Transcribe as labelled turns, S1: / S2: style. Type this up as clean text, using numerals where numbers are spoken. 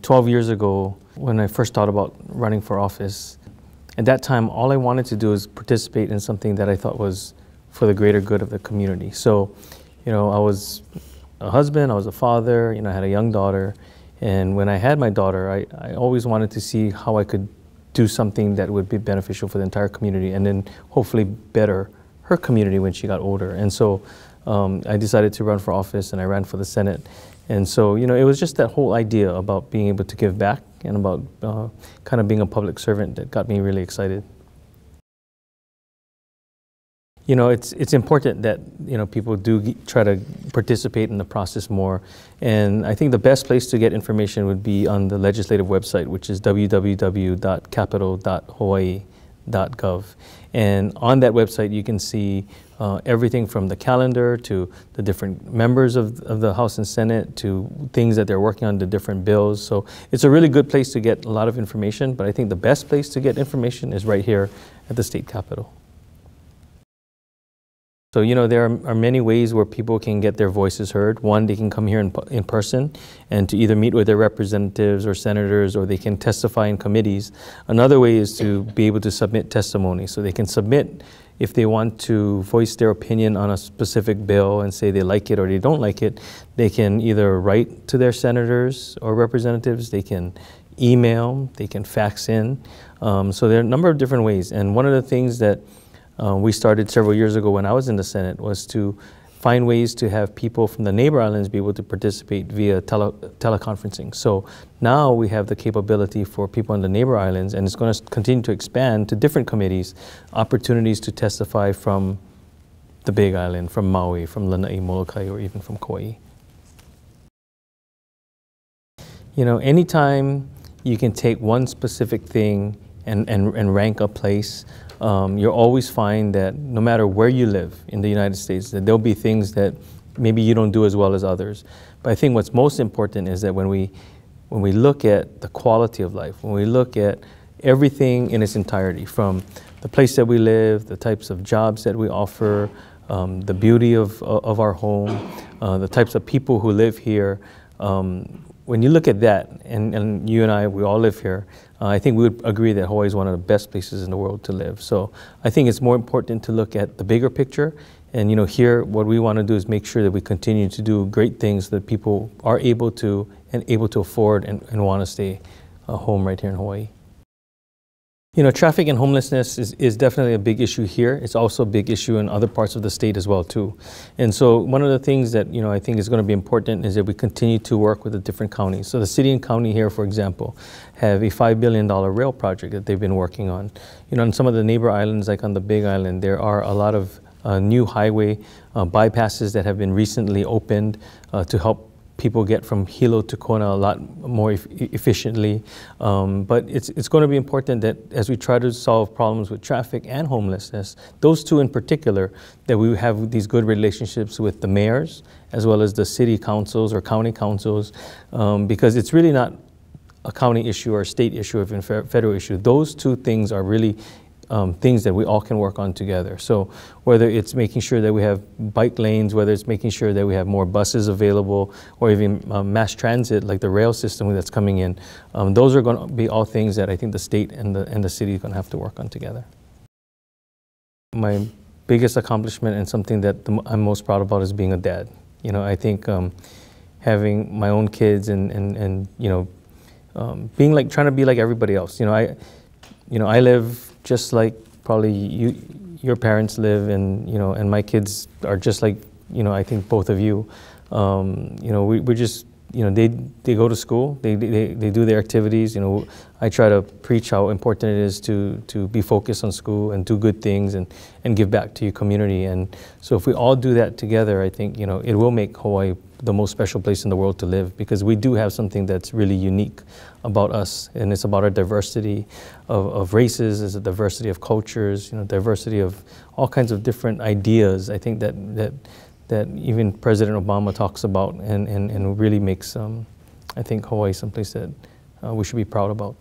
S1: 12 years ago, when I first thought about running for office, at that time, all I wanted to do was participate in something that I thought was for the greater good of the community. So, I was a husband, I was a father, I had a young daughter. And when I had my daughter, I always wanted to see how I could do something that would be beneficial for the entire community and then hopefully better her community when she got older. And so I decided to run for office, and I ran for the Senate. And so, it was just that whole idea about being able to give back and about kind of being a public servant that got me really excited. It's important that, people do try to participate in the process more. And I think the best place to get information would be on the legislative website, which is www.capitol.hawaii.gov. And on that website, you can see everything from the calendar to the different members of the House and Senate to things that they're working on, the different bills. So it's a really good place to get a lot of information, but I think the best place to get information is right here at the state capitol. So, there are many ways where people can get their voices heard. One, they can come here in person and to either meet with their representatives or senators, or they can testify in committees. Another way is to be able to submit testimony. So they can submit if they want to voice their opinion on a specific bill and say they like it or they don't like it. They can either write to their senators or representatives, they can email, they can fax in. So there are a number of different ways. And one of the things that we started several years ago when I was in the Senate was to find ways to have people from the neighbor islands be able to participate via teleconferencing. So now we have the capability for people in the neighbor islands, and it's going to continue to expand to different committees, opportunities to testify from the Big Island, from Maui, from Lanai, Molokai, or even from Kauai. Anytime you can take one specific thing and rank a place, you'll always find that no matter where you live in the United States, that there'll be things that maybe you don't do as well as others. But I think what's most important is that when we look at the quality of life, when we look at everything in its entirety, from the place that we live, the types of jobs that we offer, the beauty of our home, the types of people who live here, when you look at that, and you and I, we all live here, I think we would agree that Hawaii is one of the best places in the world to live. So I think it's more important to look at the bigger picture. And here, what we want to do is make sure that we continue to do great things so that people are able to afford and want to stay home right here in Hawaii. Traffic and homelessness is definitely a big issue here. It's also a big issue in other parts of the state as well, too. And so one of the things that, I think is going to be important is that we continue to work with the different counties. So the city and county here, for example, have a $5 billion rail project that they've been working on. On some of the neighbor islands, like on the Big Island, there are a lot of new highway bypasses that have been recently opened to help people get from Hilo to Kona a lot more efficiently. But it's going to be important that as we try to solve problems with traffic and homelessness, those two in particular, that we have these good relationships with the mayors as well as the city councils or county councils, because it's really not a county issue or a state issue or even federal issue. Those two things are really things that we all can work on together. So whether it's making sure that we have bike lanes, whether it's making sure that we have more buses available, or even mass transit like the rail system that's coming in, those are going to be all things that I think the state and the city is going to have to work on together. My biggest accomplishment and something that I'm most proud about is being a dad. I think having my own kids and being trying to be like everybody else. I live just like probably your parents live, and my kids are just like, I think both of you. We're just, they go to school, they do their activities. I try to preach how important it is to be focused on school and do good things and give back to your community. And so if we all do that together, I think, it will make Hawaii the most special place in the world to live, because we do have something that's really unique about us, and it's about our diversity of races, it's a diversity of cultures, diversity of all kinds of different ideas. I think that even President Obama talks about and really makes, I think, Hawaii someplace that we should be proud about.